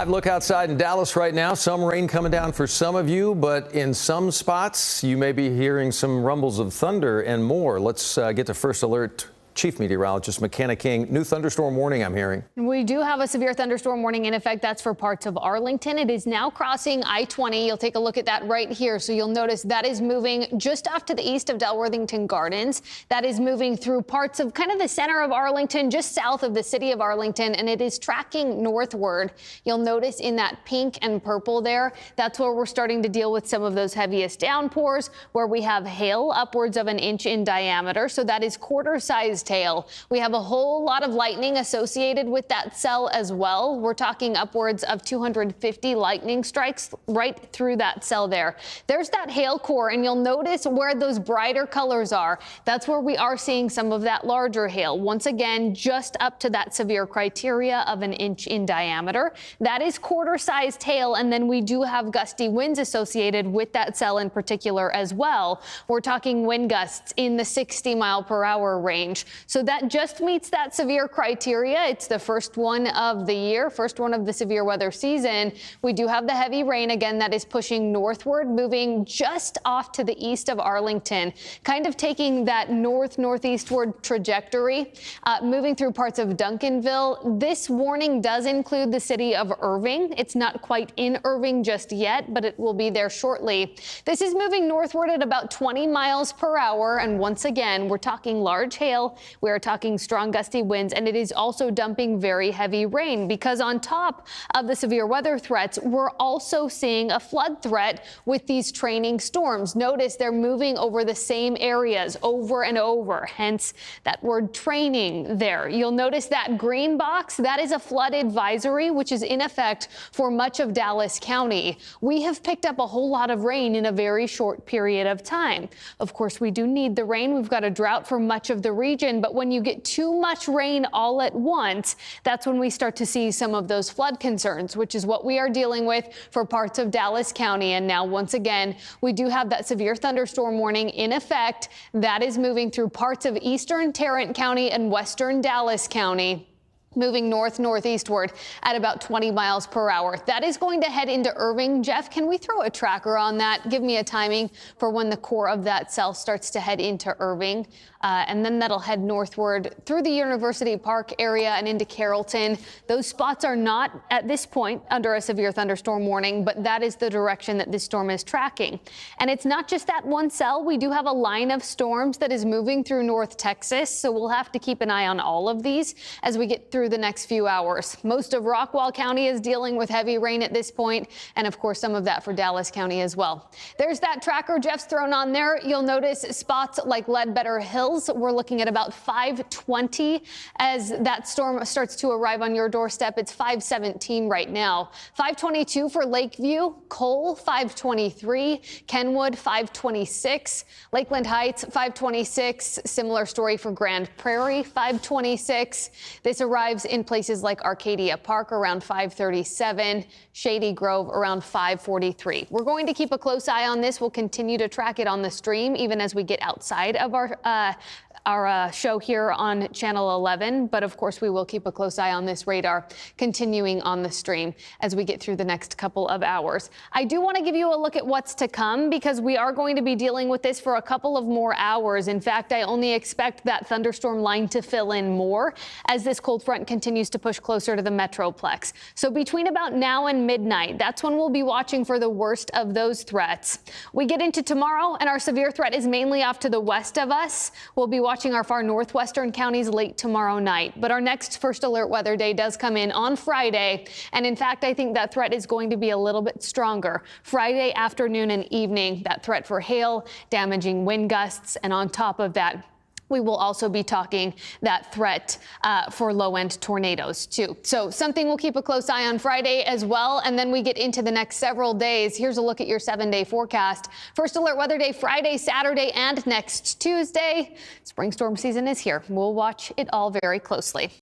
Look outside in Dallas right now. Some rain coming down for some of you, but in some spots you may be hearing some rumbles of thunder and more. Let's get to First Alert Chief Meteorologist McKenna King. New thunderstorm warning, I'm hearing. We do have a severe thunderstorm warning in effect. That's for parts of Arlington. It is now crossing I-20. You'll take a look at that right here. So you'll notice that is moving just off to the east of Dalworthington Gardens. That is moving through parts of kind of the center of Arlington, just south of the city of Arlington, and it is tracking northward. You'll notice in that pink and purple there, that's where we're starting to deal with some of those heaviest downpours, where we have hail upwards of 1 inch in diameter. So that is quarter-sized hail. We have a whole lot of lightning associated with that cell as well. We're talking upwards of 250 lightning strikes right through that cell there. There's that hail core, and you'll notice where those brighter colors are. That's where we are seeing some of that larger hail. Once again, just up to that severe criteria of 1 inch in diameter. That is quarter-sized hail, and then we do have gusty winds associated with that cell in particular as well. We're talking wind gusts in the 60-mile-per-hour range. So that just meets that severe criteria. It's the first one of the year, first one of the severe weather season. We do have the heavy rain again that is pushing northward, moving just off to the east of Arlington, kind of taking that northeastward trajectory, moving through parts of Duncanville. This warning does include the city of Irving. It's not quite in Irving just yet, but it will be there shortly. This is moving northward at about 20 miles per hour. And once again, we're talking large hail. We are talking strong gusty winds, and it is also dumping very heavy rain, because on top of the severe weather threats, we're also seeing a flood threat with these training storms. Notice they're moving over the same areas over and over, hence that word training there. You'll notice that green box, that is a flood advisory, which is in effect for much of Dallas County. We have picked up a whole lot of rain in a very short period of time. Of course, we do need the rain. We've got a drought for much of the region, but when you get too much rain all at once, that's when we start to see some of those flood concerns, which is what we are dealing with for parts of Dallas County. And now, once again, we do have that severe thunderstorm warning in effect. That is moving through parts of eastern Tarrant County and western Dallas County, moving northeastward at about 20 miles per hour. That is going to head into Irving. Jeff, can we throw a tracker on that? Give me a timing for when the core of that cell starts to head into Irving. And then that'll head northward through the University Park area and into Carrollton. Those spots are not at this point under a severe thunderstorm warning, but that is the direction that this storm is tracking. And it's not just that one cell. We do have a line of storms that is moving through North Texas, so we'll have to keep an eye on all of these as we get through the next few hours. Most of Rockwall County is dealing with heavy rain at this point, and of course some of that for Dallas County as well. There's that tracker Jeff's thrown on there. You'll notice spots like Ledbetter Hills. We're looking at about 5:20 as that storm starts to arrive on your doorstep. It's 5:17 right now. 5:22 for Lakeview, Cole 5:23, Kenwood 5:26, Lakeland Heights 5:26. Similar story for Grand Prairie 5:26. This arrives in places like Arcadia Park around 5:37, Shady Grove around 5:43. We're going to keep a close eye on this. We'll continue to track it on the stream even as we get outside of our show here on Channel 11. But of course, we will keep a close eye on this radar continuing on the stream as we get through the next couple of hours. I do want to give you a look at what's to come, because we are going to be dealing with this for a couple of more hours. In fact, I only expect that thunderstorm line to fill in more as this cold front continues to push closer to the Metroplex. So between about now and midnight, that's when we'll be watching for the worst of those threats. We get into tomorrow, and our severe threat is mainly off to the west of us. We'll be watching our far northwestern counties late tomorrow night. But our next First Alert weather day does come in on Friday. And in fact, I think that threat is going to be a little bit stronger. Friday afternoon and evening, that threat for hail, damaging wind gusts, and on top of that, we will also be talking that threat for low-end tornadoes, too. So something we'll keep a close eye on Friday as well. And then we get into the next several days. Here's a look at your 7-day forecast. First Alert weather day Friday, Saturday, and next Tuesday. Spring storm season is here. We'll watch it all very closely.